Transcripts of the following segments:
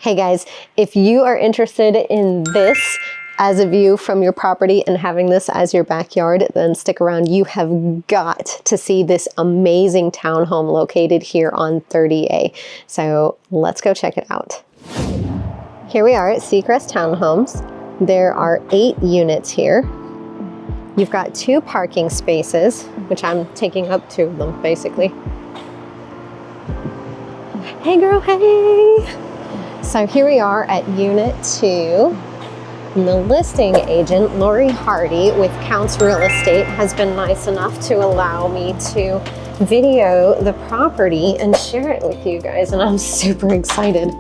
Hey guys, if you are interested in this as a view from your property and having this as your backyard, then stick around. You have got to see this amazing townhome located here on 30A. So let's go check it out. Here we are at Seacrest Townhomes. There are 8 units here. You've got 2 parking spaces, which I'm taking up 2 of them basically. Hey girl, hey! So here we are at Unit 2. And the listing agent, Lori Hardy with Counts Real Estate, has been nice enough to allow me to video the property and share it with you guys, and I'm super excited.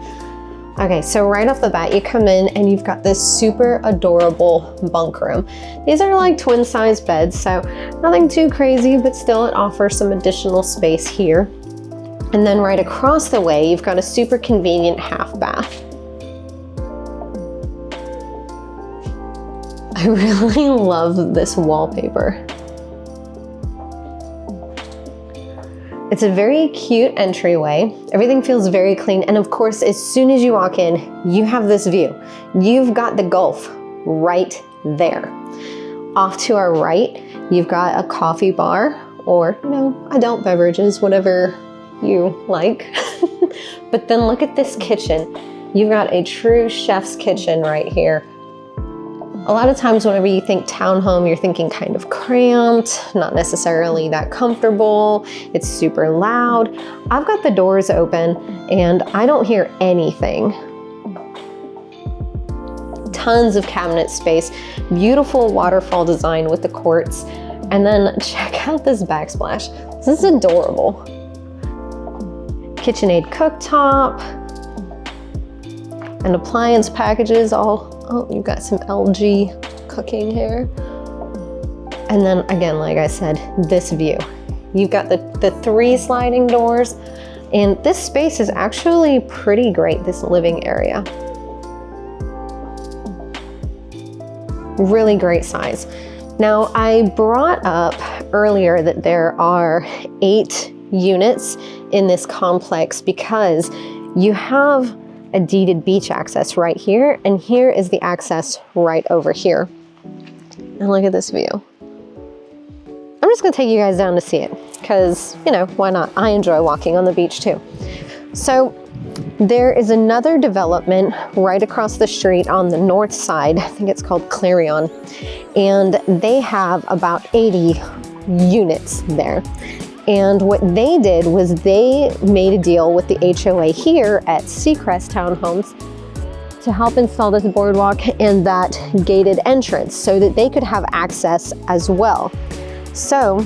Okay, so right off the bat, you come in and you've got this super adorable bunk room. These are like twin size beds, so nothing too crazy, but still it offers some additional space here. And then right across the way, you've got a super convenient half bath. I really love this wallpaper. It's a very cute entryway. Everything feels very clean. And of course, as soon as you walk in, you have this view. You've got the Gulf right there. Off to our right, you've got a coffee bar or, you know, adult beverages, whatever you like. But then look at this kitchen. You've got a true chef's kitchen right here. A lot of times whenever you think townhome, you're thinking kind of cramped, not necessarily that comfortable. It's super loud. I've got the doors open and I don't hear anything. Tons of cabinet space, beautiful waterfall design with the quartz. And then check out this backsplash. This is adorable. KitchenAid cooktop and appliance packages all. Oh, you've got some LG cooking here. And then again, like I said, this view. You've got the 3 sliding doors, and this space is actually pretty great, this living area. Really great size. Now, I brought up earlier that there are 8 units in this complex because you have a deeded beach access right here, and here is the access right over here. And look at this view. I'm just gonna take you guys down to see it because, you know, why not? I enjoy walking on the beach too. So there is another development right across the street on the north side. I think it's called Clarion, and they have about 80 units there. And what they did was they made a deal with the HOA here at Seacrest Townhomes to help install this boardwalk and that gated entrance so that they could have access as well. So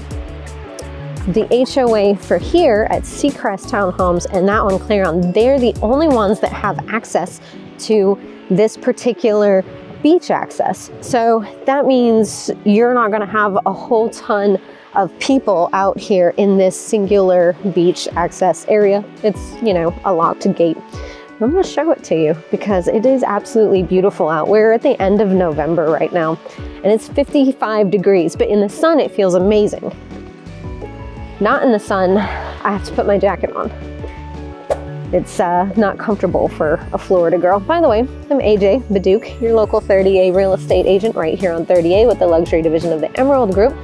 the HOA for here at Seacrest Townhomes and that one Clarion, they're the only ones that have access to this particular beach access. So that means you're not gonna have a whole ton of people out here in this singular beach access area. It's, you know, a locked gate. I'm gonna show it to you because it is absolutely beautiful out. We're at the end of November right now and it's 55 degrees, but in the sun it feels amazing. Not in the sun, I have to put my jacket on. It's not comfortable for a Florida girl. By the way, I'm AJ Baduke, your local 30A real estate agent right here on 30A with the luxury division of the Emerald Group.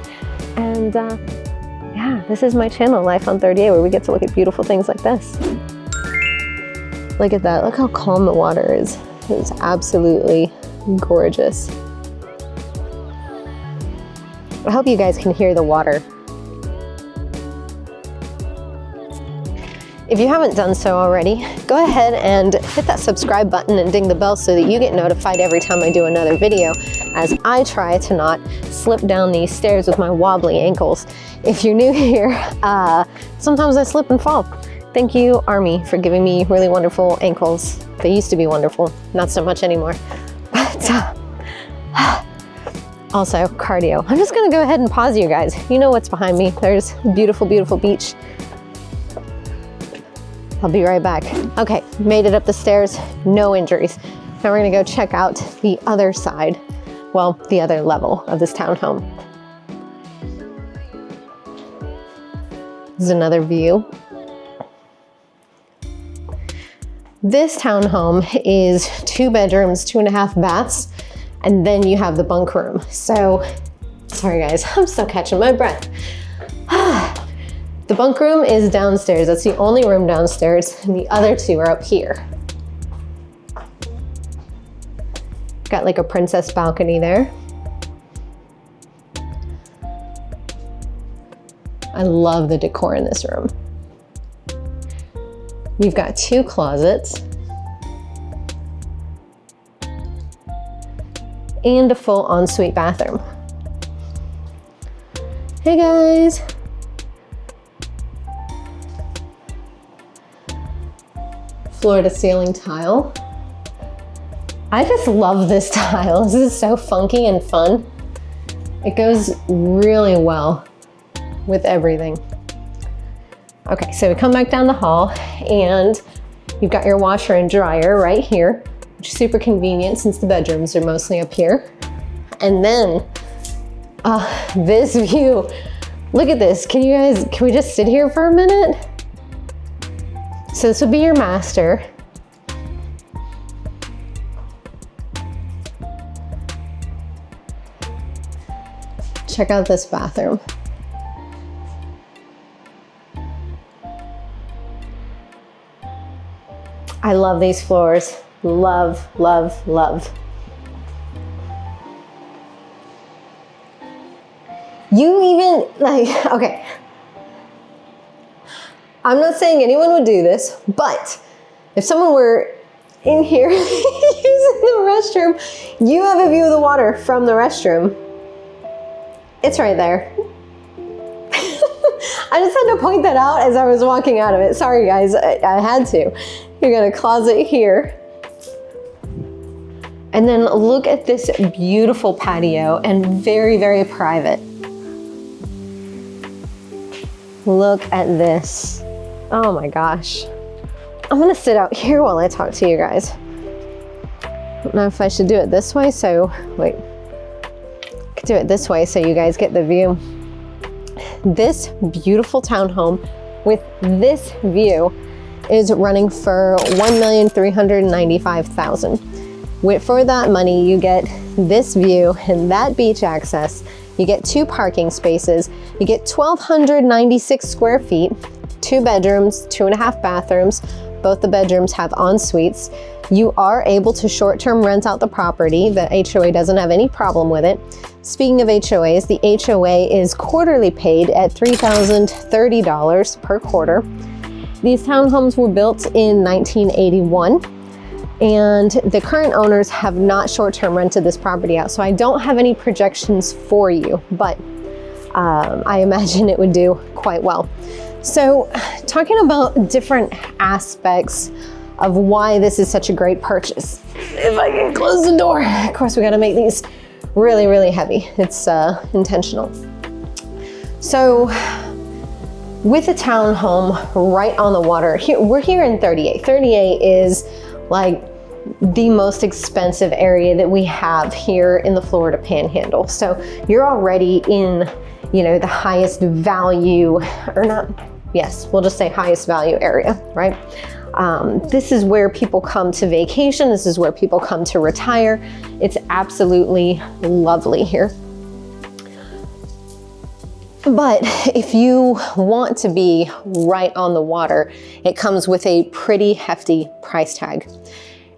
And yeah, this is my channel, Life on 30A, where we get to look at beautiful things like this. Look at that, look how calm the water is. It's absolutely gorgeous. I hope you guys can hear the water. If you haven't done so already, go ahead and hit that subscribe button and ding the bell so that you get notified every time I do another video, as I try to not slip down these stairs with my wobbly ankles. If you're new here, sometimes I slip and fall. Thank you, Army, for giving me really wonderful ankles. They used to be wonderful, not so much anymore. But also cardio. I'm just gonna go ahead and pause you guys. You know what's behind me. There's a beautiful, beautiful beach. I'll be right back. Okay, made it up the stairs, no injuries. Now we're gonna go check out the other side, well, the other level of this townhome. This is another view. This townhome is 2 bedrooms, 2.5 baths, and then you have the bunk room. So, sorry guys, I'm still catching my breath. The bunk room is downstairs. That's the only room downstairs, and the other 2 are up here. Got like a princess balcony there. I love the decor in this room. You've got 2 closets and a full ensuite bathroom. Hey guys. Floor to ceiling tile. I just love this tile. This is so funky and fun. It goes really well with everything. Okay, so we come back down the hall and you've got your washer and dryer right here, which is super convenient since the bedrooms are mostly up here. And then this view, look at this. Can we just sit here for a minute? So this would be your master. Check out this bathroom. I love these floors. Love, love, love. You even, like, okay. I'm not saying anyone would do this, but if someone were in here using the restroom, you have a view of the water from the restroom. It's right there. I just had to point that out as I was walking out of it. Sorry guys, I had to. You got a closet here. And then look at this beautiful patio and very, very private. Look at this. Oh my gosh. I'm gonna sit out here while I talk to you guys. I don't know if I should do it this way, so wait. I could do it this way so you guys get the view. This beautiful townhome with this view is running for $1,395,000. For that money, you get this view and that beach access. You get 2 parking spaces. You get 1,296 square feet, 2 bedrooms, 2.5 bathrooms. Both the bedrooms have en-suites. You are able to short-term rent out the property. The HOA doesn't have any problem with it. Speaking of HOAs, the HOA is quarterly paid at $3,030 per quarter. These townhomes were built in 1981, and the current owners have not short-term rented this property out, so I don't have any projections for you, but I imagine it would do quite well. So talking about different aspects of why this is such a great purchase. If I can close the door. Of course, we gotta make these really, really heavy. It's intentional. So with a townhome right on the water, we're here in 38. 38 is like the most expensive area that we have here in the Florida Panhandle. So you're already in, you know, the highest value, or not, yes, we'll just say highest value area, right? This is where people come to vacation. This is where people come to retire. It's absolutely lovely here. But if you want to be right on the water, it comes with a pretty hefty price tag.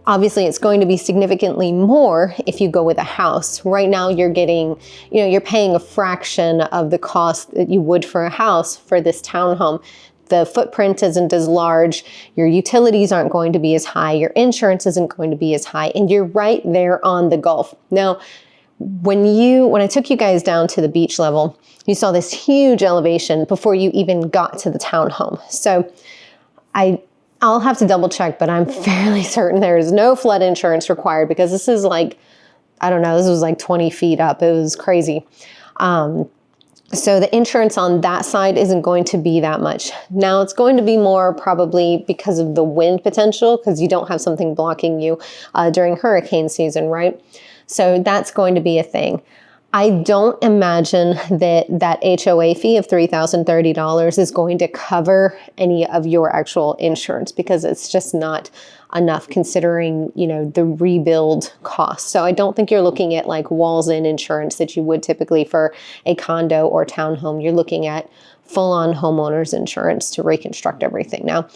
Obviously, it's going to be significantly more if you go with a house. Right now, you're getting, you know, you're paying a fraction of the cost that you would for a house for this townhome. The footprint isn't as large, your utilities aren't going to be as high, your insurance isn't going to be as high, and you're right there on the Gulf. Now, when I took you guys down to the beach level, you saw this huge elevation before you even got to the townhome. So I'll have to double check, but I'm fairly certain there is no flood insurance required, because this is like, I don't know, this was like 20 feet up. It was crazy. So the insurance on that side isn't going to be that much. Now it's going to be more probably because of the wind potential, because you don't have something blocking you during hurricane season, right? So that's going to be a thing. I don't imagine that HOA fee of $3,030 is going to cover any of your actual insurance, because it's just not enough considering, you know, the rebuild costs. So I don't think you're looking at like walls in insurance that you would typically for a condo or townhome. You're looking at full-on homeowners insurance to reconstruct everything. Now,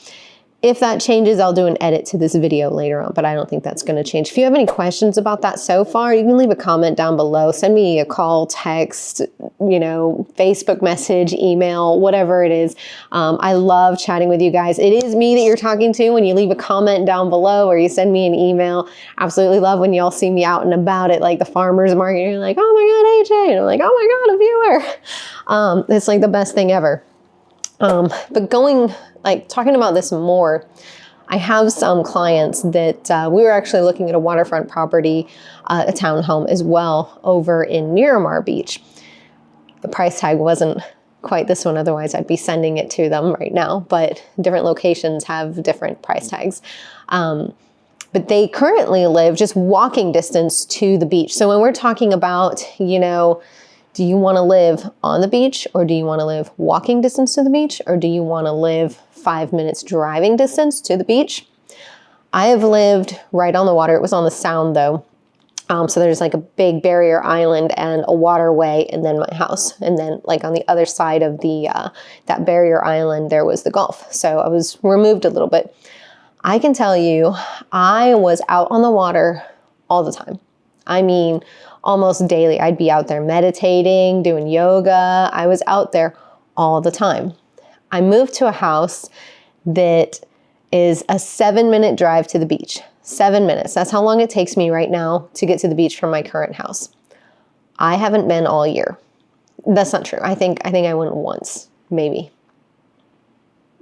if that changes, I'll do an edit to this video later on, but I don't think that's going to change. If you have any questions about that so far, you can leave a comment down below. Send me a call, text, you know, Facebook message, email, whatever it is. I love chatting with you guys. It is me that you're talking to when you leave a comment down below or you send me an email. Absolutely love when y'all see me out and about at like the farmer's market. You're like, oh my God, AJ. And I'm like, oh my God, a viewer. It's like the best thing ever. But talking about this more, I have some clients that we were actually looking at a waterfront property, a townhome as well, over in Miramar Beach. The price tag wasn't quite this one, otherwise I'd be sending it to them right now, but different locations have different price tags. But they currently live just walking distance to the beach. So when we're talking about, you know, do you want to live on the beach, or do you want to live walking distance to the beach, or do you want to live 5 minutes driving distance to the beach? I have lived right on the water. It was on the Sound though. So there's like a big barrier island and a waterway and then my house. And then like on the other side of the that barrier island, there was the Gulf. So I was removed a little bit. I can tell you, I was out on the water all the time. I mean, almost daily. I'd be out there meditating, doing yoga. I was out there all the time. I moved to a house that is a 7-minute drive to the beach. 7 minutes. That's how long it takes me right now to get to the beach from my current house. I haven't been all year. That's not true. I think I went once, maybe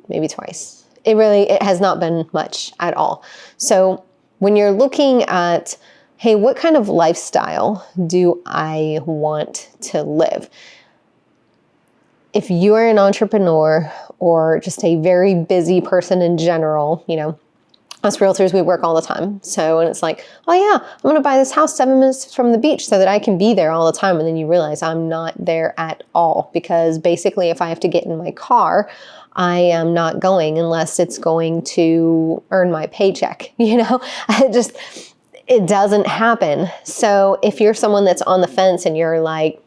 twice. It has not been much at all. So when you're looking at, hey, what kind of lifestyle do I want to live? If you are an entrepreneur or just a very busy person in general, you know, us realtors, we work all the time. So, and it's like, oh yeah, I'm going to buy this house 7 minutes from the beach so that I can be there all the time. And then you realize I'm not there at all, because basically if I have to get in my car, I am not going unless it's going to earn my paycheck. You know, it doesn't happen. So if you're someone that's on the fence and you're like,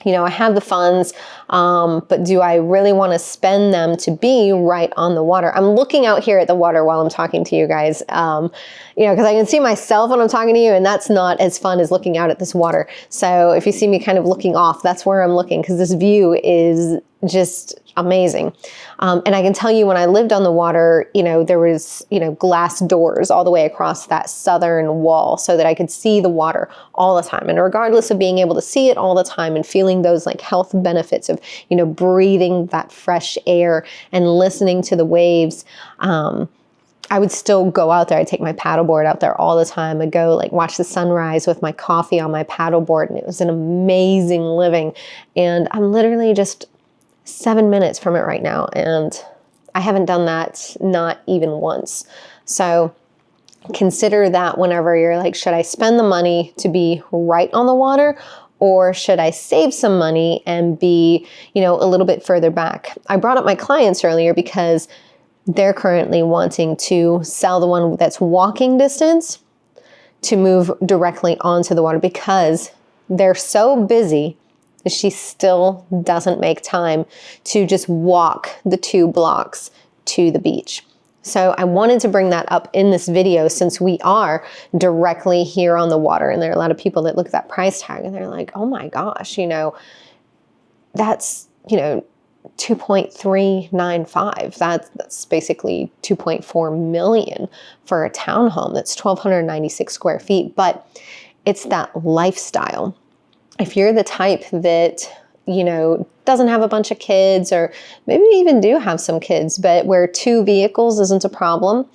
you know, I have the funds, but do I really want to spend them to be right on the water? I'm looking out here at the water while I'm talking to you guys, you know, because I can see myself when I'm talking to you, and that's not as fun as looking out at this water. So if you see me kind of looking off, that's where I'm looking, because this view is just amazing. And I can tell you, when I lived on the water, you know, there was, you know, glass doors all the way across that southern wall so that I could see the water all the time. And regardless of being able to see it all the time and feeling those like health benefits of, you know, breathing that fresh air and listening to the waves, I would still go out there. I'd take my paddleboard out there all the time. I'd go like watch the sunrise with my coffee on my paddleboard, and it was an amazing living. And I'm literally just 7 minutes from it right now, and I haven't done that not even once. So consider that whenever you're like, should I spend the money to be right on the water, or should I save some money and be, you know, a little bit further back? I brought up my clients earlier because they're currently wanting to sell the one that's walking distance to move directly onto the water, because they're so busy. She still doesn't make time to just walk the 2 blocks to the beach. So I wanted to bring that up in this video, since we are directly here on the water. And there are a lot of people that look at that price tag and they're like, oh my gosh, you know, that's, you know, 2.395. That's basically 2.4 million for a townhome. That's 1,296 square feet. But it's that lifestyle. If you're the type that, you know, doesn't have a bunch of kids, or maybe even do have some kids, but where 2 vehicles isn't a problem,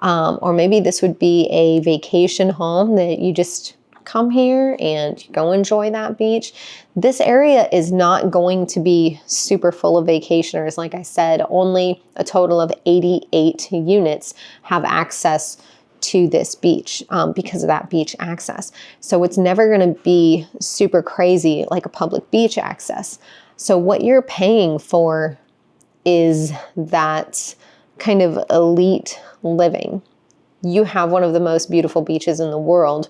or maybe this would be a vacation home that you just come here and go enjoy that beach. This area is not going to be super full of vacationers. Like I said, only a total of 88 units have access to this beach because of that beach access. So it's never going to be super crazy like a public beach access. So what you're paying for is that kind of elite living. You have one of the most beautiful beaches in the world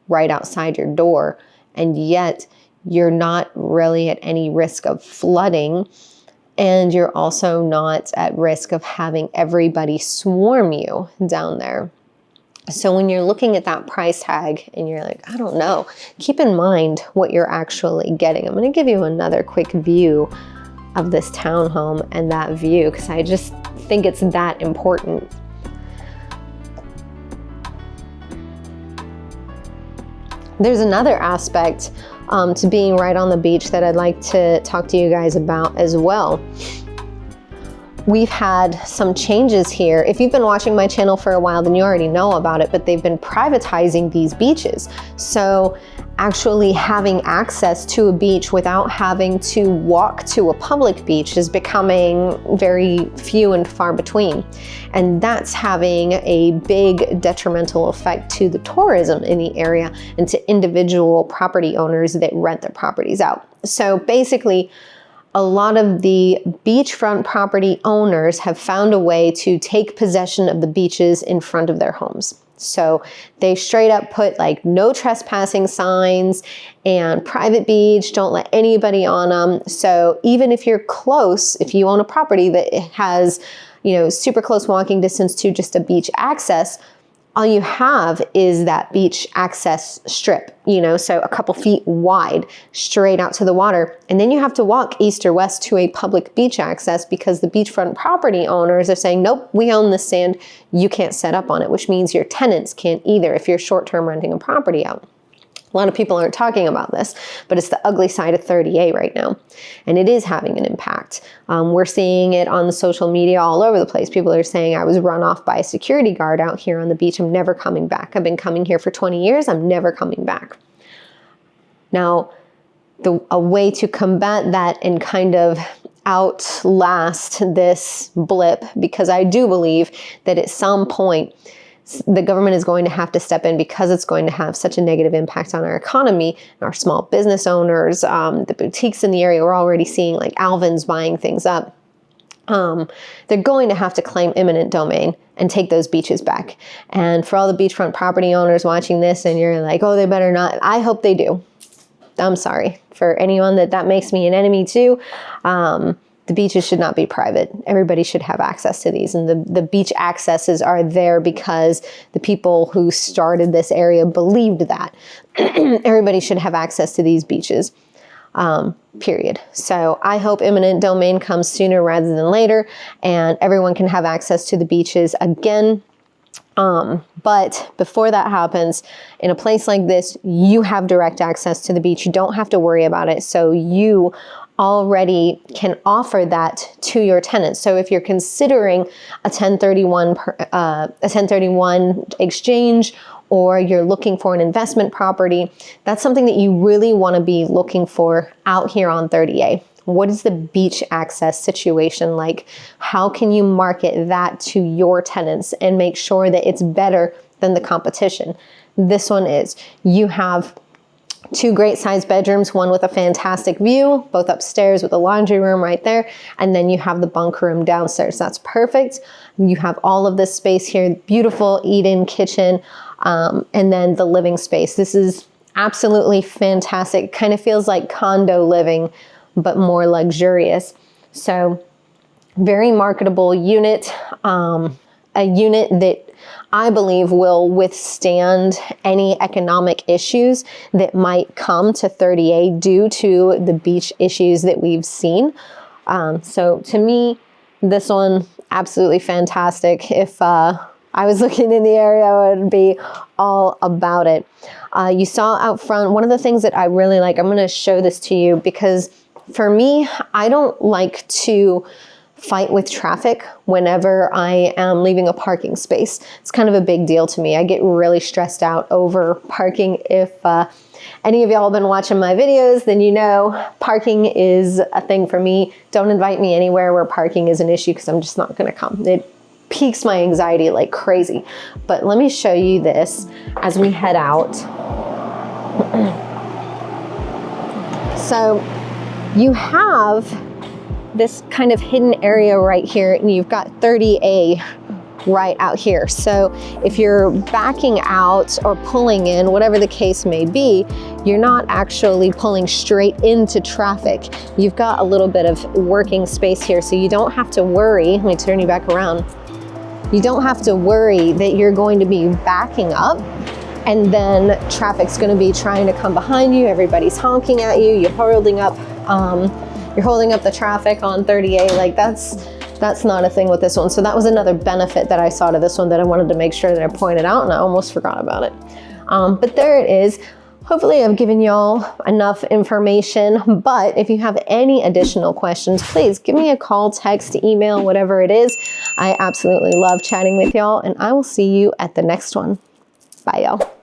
right outside your door, and yet you're not really at any risk of flooding, and you're also not at risk of having everybody swarm you down there. So when you're looking at that price tag and you're like, I don't know, keep in mind what you're actually getting. I'm going to give you another quick view of this townhome and that view, because I just think it's that important. There's another aspect to being right on the beach that I'd like to talk to you guys about as well. We've had some changes here. If you've been watching my channel for a while, then you already know about it, but they've been privatizing these beaches. So actually having access to a beach without having to walk to a public beach is becoming very few and far between. And that's having a big detrimental effect to the tourism in the area and to individual property owners that rent their properties out. So basically, a lot of the beachfront property owners have found a way to take possession of the beaches in front of their homes. So they straight up put like no trespassing signs and private beach, don't let anybody on them. So even if you're close, if you own a property that has, you know, super close walking distance to just a beach access, all you have is that beach access strip, you know, so a couple feet wide straight out to the water. And then you have to walk east or west to a public beach access because the beachfront property owners are saying, nope, we own this sand, you can't set up on it, which means your tenants can't either if you're short-term renting a property out. A lot of people aren't talking about this, but it's the ugly side of 30A right now. And it is having an impact. We're seeing it on the social media all over the place. People are saying, I was run off by a security guard out here on the beach. I'm never coming back. I've been coming here for 20 years. I'm never coming back. Now, a way to combat that and kind of outlast this blip, because I do believe that at some point, the government is going to have to step in because it's going to have such a negative impact on our economy and our small business owners, the boutiques in the area. We're already seeing like Alvin's buying things up. They're going to have to claim eminent domain and take those beaches back. And for all the beachfront property owners watching this and you're like, oh, they better not. I hope they do. I'm sorry for anyone that makes me an enemy too. The beaches should not be private. Everybody should have access to these. And the beach accesses are there because the people who started this area believed that. Everybody should have access to these beaches, period. So I hope eminent domain comes sooner rather than later and everyone can have access to the beaches again. But before that happens, in a place like this, you have direct access to the beach. You don't have to worry about it. So you already can offer that to your tenants. So if you're considering a 1031 exchange, or you're looking for an investment property, that's something that you really want to be looking for out here on 30A. What is the beach access situation like? How can you market that to your tenants and make sure that it's better than the competition? This one is, you have 2 great sized bedrooms, one with a fantastic view, both upstairs with a laundry room right there. And then you have the bunk room downstairs. That's perfect. You have all of this space here, beautiful eat-in kitchen, and then the living space. This is absolutely fantastic. It kind of feels like condo living, but more luxurious. So very marketable unit, a unit that I believe will withstand any economic issues that might come to 30A due to the beach issues that we've seen. So to me, this one, absolutely fantastic. If I was looking in the area, I would be all about it. You saw out front, one of the things that I really like, I'm gonna show this to you because for me, I don't like to fight with traffic whenever I am leaving a parking space. It's kind of a big deal to me. I get really stressed out over parking. If any of y'all have been watching my videos, then you know parking is a thing for me. Don't invite me anywhere where parking is an issue because I'm just not gonna come. It piques my anxiety like crazy. But let me show you this as we head out. So you have this kind of hidden area right here, and you've got 30A right out here. So if you're backing out or pulling in, whatever the case may be, you're not actually pulling straight into traffic. You've got a little bit of working space here, so you don't have to worry. Let me turn you back around. You don't have to worry that you're going to be backing up and then traffic's going to be trying to come behind you. Everybody's honking at you. You're holding up the traffic on 38. Like that's not a thing with this one. So that was another benefit that I saw to this one that I wanted to make sure that I pointed out, and I almost forgot about it. But there it is. Hopefully I've given y'all enough information, but if you have any additional questions, please give me a call, text, email, whatever it is. I absolutely love chatting with y'all, and I will see you at the next one. Bye, y'all.